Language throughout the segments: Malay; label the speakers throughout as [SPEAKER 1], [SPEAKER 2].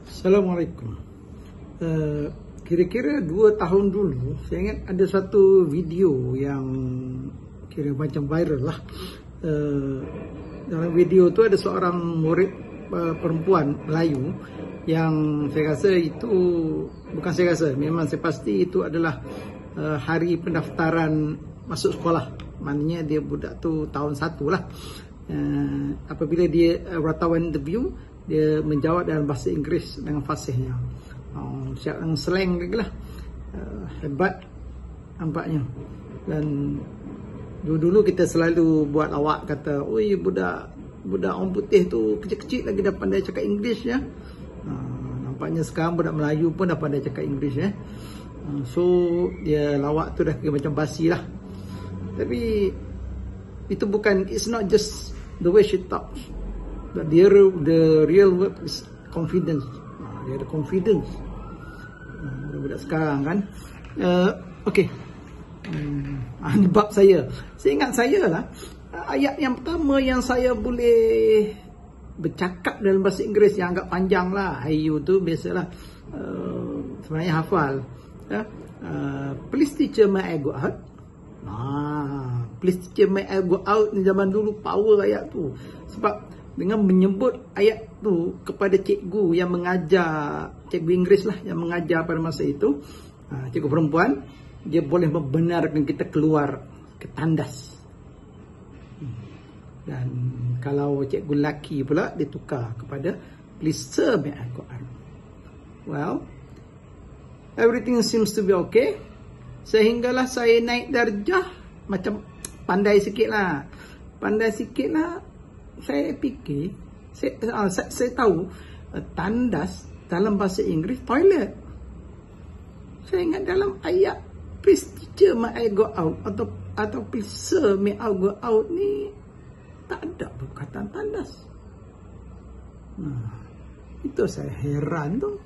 [SPEAKER 1] Assalamualaikum. Kira-kira 2 tahun dulu, saya ingat ada satu video yang kira macam viral lah. Dalam video tu ada seorang murid perempuan Melayu yang saya rasa itu, bukan saya rasa, memang saya pasti itu adalah hari pendaftaran masuk sekolah. Maknanya dia budak tu tahun 1 lah. Apabila dia wartawan interview, dia menjawab dalam bahasa Inggeris dengan fasihnya, dengan slang lagi lah. Hebat nampaknya. Dan dulu kita selalu buat lawak, kata, oi, budak orang putih tu kecil-kecil lagi dah pandai cakap Inggeris ya. Nampaknya sekarang budak Melayu pun dah pandai cakap Inggeris ya. So dia lawak tu dah kira macam basi lah. Tapi itu bukan, it's not just the way she talks. The real word is confidence. Dia ada confidence. Budak sekarang kan. Okay. Ini bab saya. Saya ingat saya lah, ayat yang pertama yang saya boleh bercakap dalam bahasa Inggeris yang agak panjang lah. IU tu biasalah. Sebenarnya hafal. Please teacher, may I go out? Please teacher, may I go out ni zaman dulu power ayat tu. Sebab dengan menyebut ayat tu kepada cikgu yang mengajar, cikgu Inggeris lah yang mengajar pada masa itu, cikgu perempuan, dia boleh membenarkan kita keluar ke tandas. Dan kalau cikgu lelaki pula, dia tukar kepada please sir, may I go out? Well, everything seems to be okay. Sehinggalah saya naik darjah, macam pandai sikit lah. Saya fikir, saya tahu tandas dalam bahasa Inggeris toilet. Saya ingat dalam ayat please teacher, may I go out, atau please sir, may I go out ni tak ada perkataan tandas. Itu saya heran tu.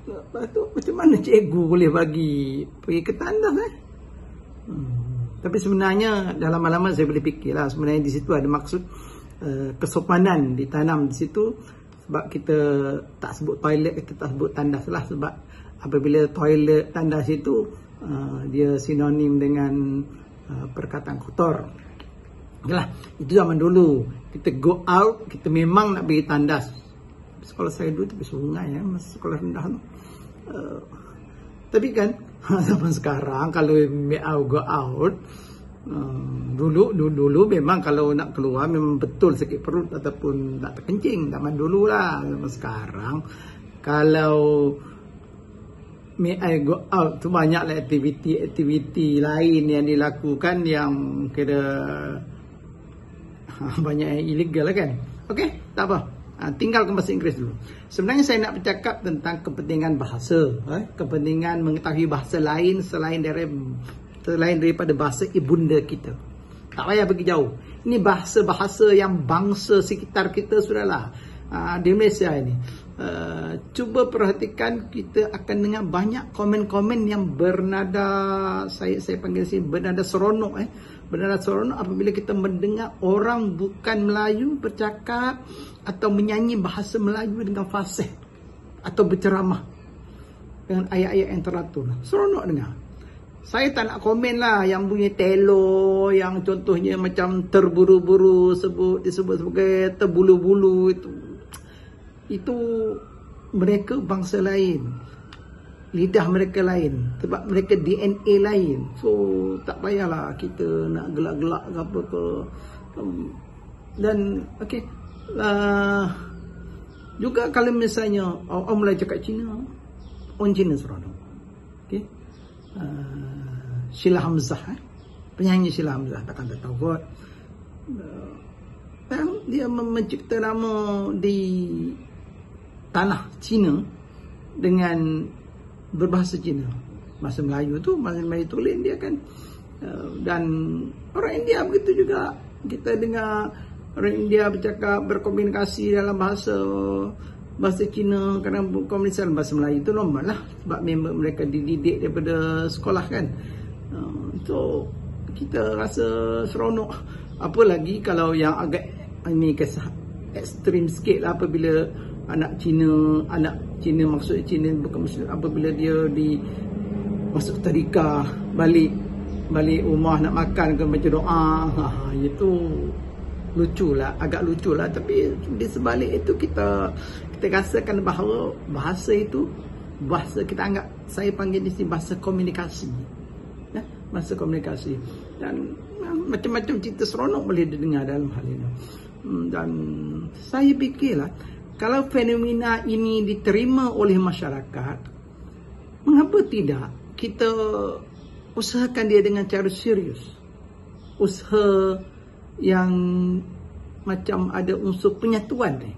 [SPEAKER 1] Lepas tu macam mana cikgu boleh pergi ke tandas Tapi sebenarnya dalam lama-lama saya boleh fikirlah, sebenarnya di situ ada maksud kesopanan ditanam di situ. Sebab kita tak sebut toilet, kita tak sebut tandas lah. Sebab apabila toilet, tandas itu dia sinonim dengan perkataan kotor. Yalah, itu zaman dulu. Kita go out, kita memang nak pergi tandas. Sekolah saya dulu tepi sungai ya, masa sekolah rendah tu. Tapi kan zaman sekarang kalau may I go out, dulu memang kalau nak keluar memang betul sakit perut ataupun nak terkencing. Zaman dulu lah. Zaman sekarang kalau may I go out tu banyaklah aktiviti lain yang dilakukan yang kira banyak yang illegal lah kan. Okey, tak apa. Tinggalkan bahasa Inggeris dulu. Sebenarnya saya nak bercakap tentang kepentingan bahasa, kepentingan mengetahui bahasa lain selain daripada bahasa ibunda kita. Tak payah pergi jauh. Ini bahasa-bahasa yang bangsa sekitar kita sudahlah. Di Malaysia ini. Cuba perhatikan, kita akan dengar banyak komen-komen yang bernada, saya panggil sini bernada seronok. Bernada seronok apabila kita mendengar orang bukan Melayu bercakap atau menyanyi bahasa Melayu dengan fasih atau berceramah dengan ayat-ayat yang teratur. Seronok dengar. Saya tak nak komen lah yang bunyi telo, yang contohnya macam terburu-buru disebut sebagai terbulu-bulu. Itu mereka bangsa lain, lidah mereka lain, sebab mereka DNA lain. So tak payahlah kita nak gelak-gelak ke apa ke. Dan okey, juga kalau misalnya orang mulai cakap Cina, orang Cina seronok. Okey, Sheila Hamzah, penyanyi Sheila Hamzah, takkan tak tahu kot. Dia mencipta nama di tanah Cina dengan berbahasa Cina. Bahasa Melayu tu, bahasa Melayu tulen dia kan. Dan orang India begitu juga. Kita dengar orang India bercakap, berkomunikasi dalam bahasa Cina, kadang berkomunikasi dalam bahasa Melayu tu normal lah. Sebab member mereka dididik daripada sekolah kan. So kita rasa seronok. Apa lagi kalau yang agak ini kisah ekstrim sikit lah, apabila anak Cina maksud Cina bukan Muslim, apabila dia masuk tadika, balik rumah nak makan ke baca doa, itu agak lucu lah. Tapi di sebalik itu kita rasakan bahawa bahasa itu, bahasa kita anggap, saya panggil di sini bahasa komunikasi, bahasa komunikasi, dan macam-macam cerita seronok boleh didengar dalam hal ini. Dan saya fikirlah, kalau fenomena ini diterima oleh masyarakat, mengapa tidak kita usahakan dia dengan cara serius, usaha yang macam ada unsur penyatuan ni.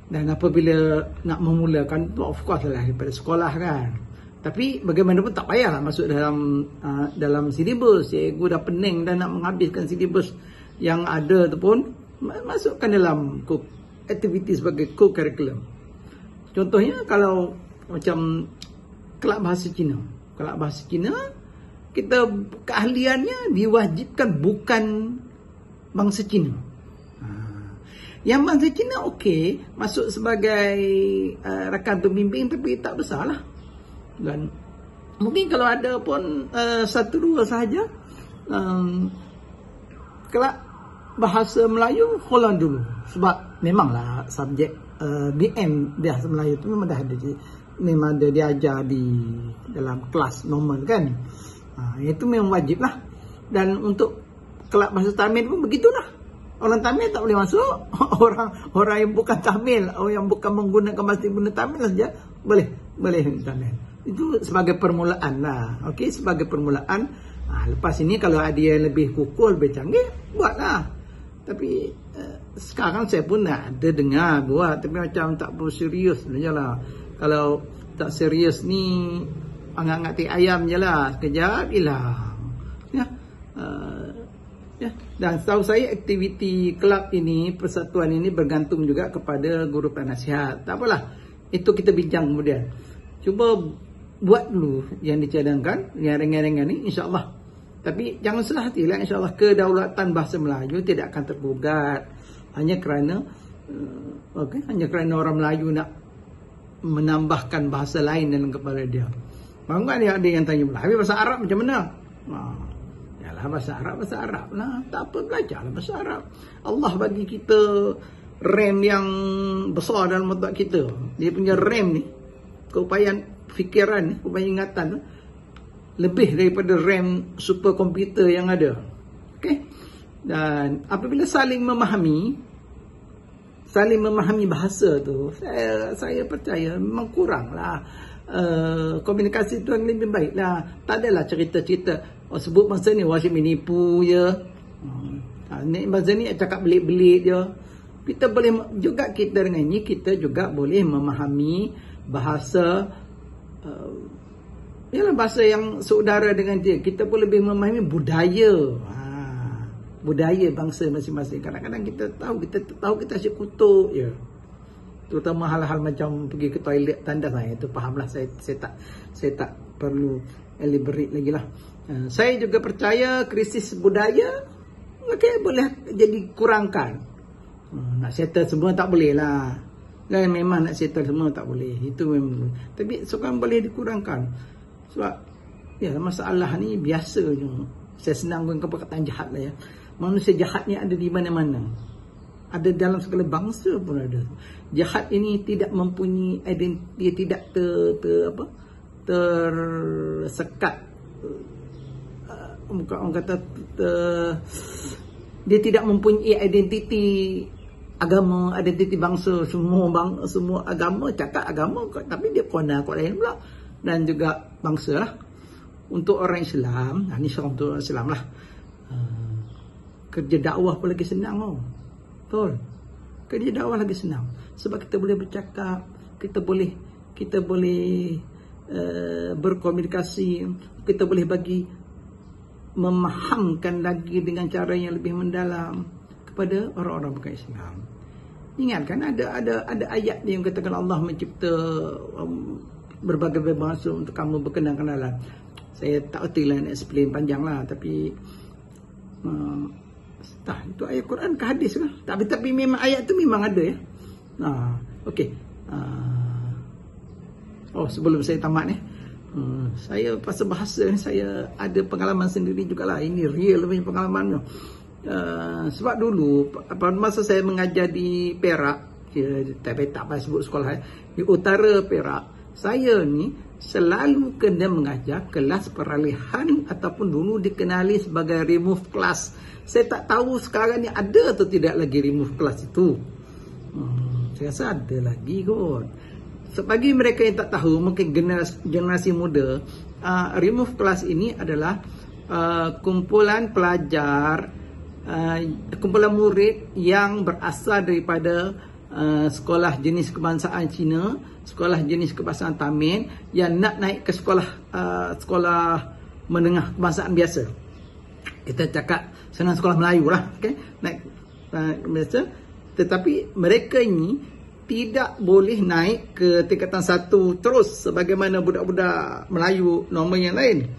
[SPEAKER 1] Dan apabila nak memulakan, of course lah daripada sekolah kan. Tapi bagaimanapun tak payahlah masuk dalam silibus. Cikgu dah pening dan nak menghabiskan silibus yang ada tu pun masukkan dalam aktiviti sebagai co-curriculum. Contohnya kalau macam kelab bahasa Cina. Kelab bahasa Cina, kita keahliannya diwajibkan bukan bangsa Cina. Yang bangsa Cina okey, masuk sebagai rakan pembimbing, tapi tak besarlah. Dan mungkin kalau ada pun satu dua sahaja, kelab bahasa Melayu hold on dulu. Sebab memanglah subjek BM bahasa Melayu tu memang dah ada, memang ada diajar di dalam kelas normal kan. Itu memang wajib lah. Dan untuk kelab bahasa Tamil pun begitulah. Orang Tamil tak boleh masuk. Orang yang bukan Tamil, orang yang bukan menggunakan bahasa Ibu Tamil saja boleh Tamil. Itu sebagai permulaan lah. Okey, sebagai permulaan. Lepas ini kalau ada yang lebih kukuh, lebih canggih, buatlah. Tapi sekarang saya pun ada dengar buat, tapi macam tak perlu serius sebenarnya lah. Kalau tak serius ni, angat-angat tik ayam je lah, sekejap hilang. Dan setahu saya aktiviti kelab ini, persatuan ini bergantung juga kepada guru penasihat. Tak apalah, itu kita bincang kemudian. Cuba buat dulu yang dicadangkan, yang ringan-ringan ni, insyaAllah. Tapi jangan salah hatilah, insyaAllah kedaulatan bahasa Melayu tidak akan tergugat hanya kerana orang Melayu nak menambahkan bahasa lain dalam kepala dia. Bangga ada yang tanya pula, habis bahasa Arab macam mana? Yalah, bahasa Arab lah. Tak apa, belajarlah bahasa Arab. Allah bagi kita RAM yang besar dalam otak kita. Dia punya RAM ni, keupayaan fikiran ni, keupayaan ingatan tu, lebih daripada RAM superkomputer yang ada. Okey? Dan apabila saling memahami bahasa tu, saya percaya memang kuranglah komunikasi tu yang lebih baik lah. Tak adalah cerita-cerita sebut bahasa ni wasit menipu je, bahasa ni cakap belit-belit je. Kita boleh juga, kita dengan ini kita juga boleh memahami bahasa bahasa yang saudara dengan dia. Kita pun lebih memahami budaya bangsa masing-masing. Kadang-kadang kita tahu kita asyik kutuk je. Terutama hal-hal macam pergi ke toilet tandas, itu fahamlah. Saya tak perlu elaborate lagi lah. Saya juga percaya krisis budaya boleh jadi kurangkan. Nak settle semua tak boleh lah. Dan memang nak settle semua tak boleh. Itu memang. Tapi sekarang boleh dikurangkan. Sebab masalah ni biasanya, saya senang gunakan perkataan jahat lah ya. Manusia jahat ni ada di mana-mana. Ada dalam segala bangsa pun ada. Jahat ini tidak mempunyai identiti, dia tidak tersekat. Orang kata dia tidak mempunyai identiti agama, identiti bangsa. Semua agama cakap agama, tapi dia kona kot lain pula. Dan juga bangsa lah. Untuk orang Islam, ni syarah untuk orang Islam lah, kerja dakwah pun lagi senang tau. Betul. Kerja dakwah lagi senang. Sebab kita boleh bercakap, kita boleh berkomunikasi, kita boleh memahamkan lagi dengan cara yang lebih mendalam kepada orang-orang bukan Islam. Ingat kan ada ayat yang katakan Allah mencipta berbagai bahasa untuk kamu berkenal-kenalan. Saya tak erti lah nak explain panjang lah, tapi itu ayat Quran ke hadis lah. Tapi memang ayat tu memang ada ya. Okey. Sebelum saya tamat ni, saya pasal bahasa ni saya ada pengalaman sendiri jugalah. Ini real punya pengalaman tu. Sebab dulu pada masa saya mengajar di Perak, tak payah sebut sekolah, di utara Perak, saya ni selalu kena mengajar kelas peralihan ataupun dulu dikenali sebagai remove class. Saya tak tahu sekarang ni ada atau tidak lagi remove class itu. Saya rasa ada lagi kot. Bagi mereka yang tak tahu, mungkin generasi muda, remove class ini adalah kumpulan pelajar, kumpulan murid yang berasal daripada sekolah jenis kebangsaan Cina, sekolah jenis kebangsaan Tamil yang nak naik ke sekolah menengah kebangsaan biasa. Kita cakap senang sekolah Melayu lah, okay? Naik biasa. Tetapi mereka ini tidak boleh naik ke tingkatan 1 terus sebagaimana budak-budak Melayu normal yang lain.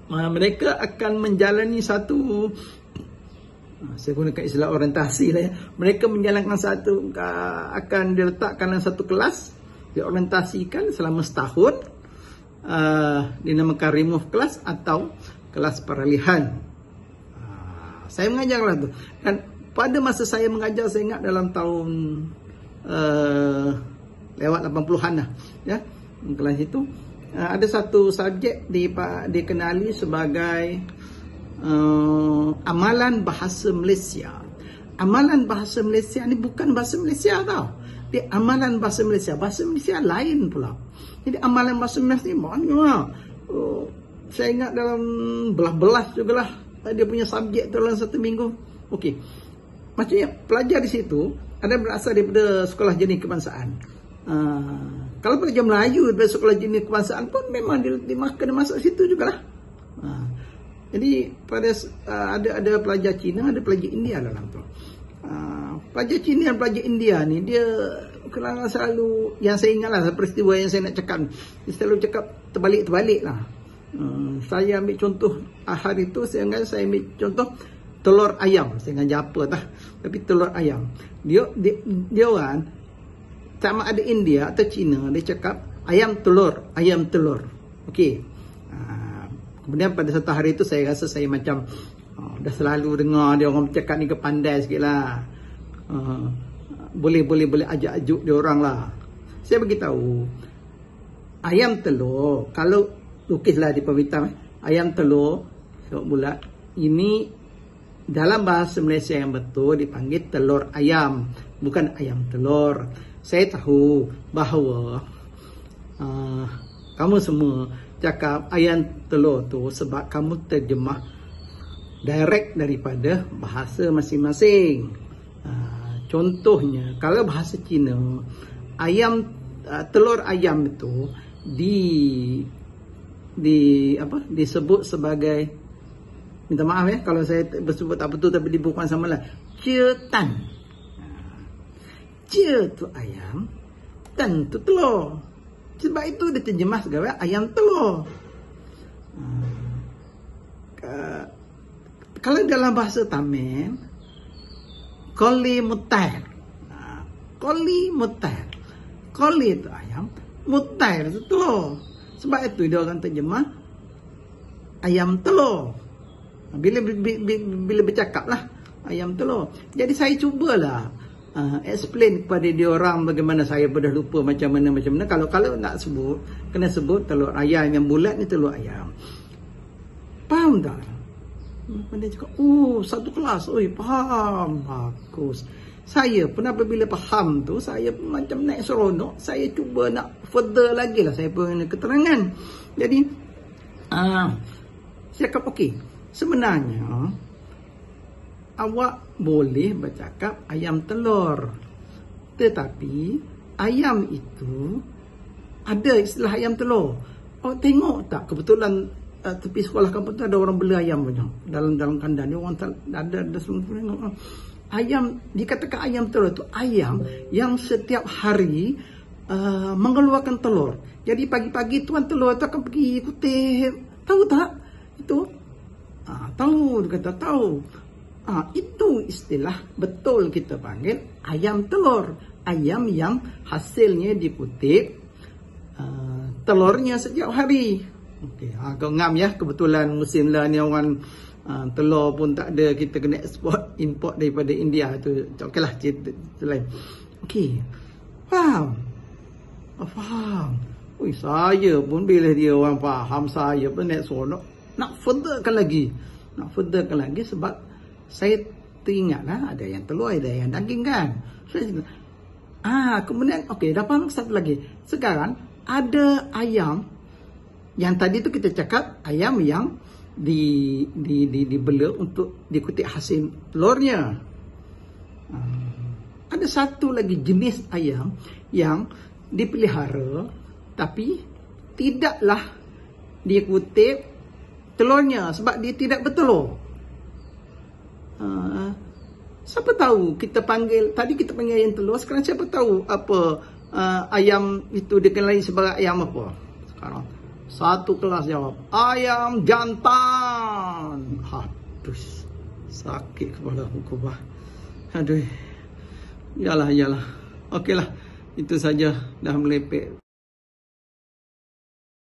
[SPEAKER 1] Mereka akan menjalani satu, saya gunakan istilah orientasi lah ya. Mereka menjalankan akan diletakkan dalam satu kelas, diorientasikan selama setahun, dinamakan remove class atau kelas peralihan. Saya mengajarlah tu. Dan pada masa saya mengajar, saya ingat dalam tahun lewat 80-an lah ya, kelas itu ada satu subjek dikenali sebagai amalan bahasa Malaysia. Amalan bahasa Malaysia ni bukan bahasa Malaysia tau. Dia amalan bahasa Malaysia. Bahasa Malaysia lain pula. Jadi amalan bahasa Malaysia ni banyak. Saya ingat dalam belas-belas jugalah dia punya subjek tu dalam 1 minggu. Okey. Maksudnya pelajar di situ ada berasal daripada sekolah jenis kebangsaan. Kalau pelajar Melayu daripada sekolah jenis kebangsaan pun memang kena masuk situ jugalah. Jadi pada ada pelajar Cina, ada pelajar India dalam tu. Pelajar Cina dan pelajar India ni dia kadang selalu, yang saya ingatlah peristiwa yang saya nak cakap, dia selalu cakap terbalik-terbalik lah. Saya ambil contoh hari itu, saya ambil contoh telur ayam. Saya ngajar apa tah, tapi telur ayam. Dia orang sama ada India atau Cina, dia cakap ayam telur, ayam telur. Okey. Kemudian pada satu hari itu saya rasa saya macam dah selalu dengar dia orang bercakap ni kepandai sikitlah. Boleh ajak-ajuk dia orang lah. Saya beritahu ayam telur, kalau lukislah di pembentang ayam telur so bulat, ini dalam bahasa Malaysia yang betul dipanggil telur ayam, bukan ayam telur. Saya tahu bahawa kamu semua cakap ayam telur tu sebab kamu terjemah direct daripada bahasa masing-masing. Contohnya kalau bahasa Cina, ayam telur ayam itu disebut sebagai, minta maaf ya kalau saya bersebut tak betul tapi bukan samalah, cetan. Ce tu ayam, tan tu telur. Sebab itu dia terjemah sebagai ayam telur. Kalau dalam bahasa Tamil, koli mutair. Koli mutair. Koli itu ayam, mutair itu telur. Sebab itu dia orang terjemah ayam telur. Bila bercakap lah ayam telur. Jadi saya cubalah explain kepada dia orang bagaimana saya dah lupa macam mana. Kalau nak sebut, kena sebut telur ayam yang bulat ni telur ayam. Faham tak? Dia cakap, satu kelas, faham, bagus. Saya pun apabila faham tu, saya pun macam naik seronok. Saya cuba nak further lagi lah saya punya keterangan. Jadi saya cakap, okey, sebenarnya awak boleh bercakap ayam telur, tetapi ayam itu ada istilah ayam telur. Awak tengok tak, kebetulan tepi sekolah kampung tu ada orang beli ayam banyak dalam kandang. Dia orang ada semua tengok. Ayam, dikatakan ayam telur tu ayam yang setiap hari mengeluarkan telur. Jadi pagi-pagi tuan telur tu akan pergi kutip. Tahu tak itu? Tahu, dia kata tahu. Itu istilah betul kita panggil ayam telur. ayam yang hasilnya dikutip telurnya setiap hari. Okey, kau ngam ya, kebetulan musim lah ni orang telur pun tak ada, kita kena eksport import daripada India tu. Okeylah, cerita lain. Okey. Faham. Ui, saya pun bila dia orang faham, saya pun nak furtherkan lagi. Sebab saya teringatlah ada yang telur, ada yang daging kan. So, kemudian okey, dapat satu lagi. Sekarang ada ayam yang tadi tu kita cakap ayam yang dibela untuk dikutip hasil telurnya. Ada satu lagi jenis ayam yang dipelihara tapi tidaklah dikutip telurnya sebab dia tidak bertelur. Siapa tahu kita panggil, tadi kita panggil ayam telur, sekarang siapa tahu apa ayam itu dikenali sebagai ayam apa sekarang? Satu kelas jawab, ayam jantan. Aduh, sakit kepala aku bah. Aduh. Yalah. Okeylah. Itu saja, dah melepek.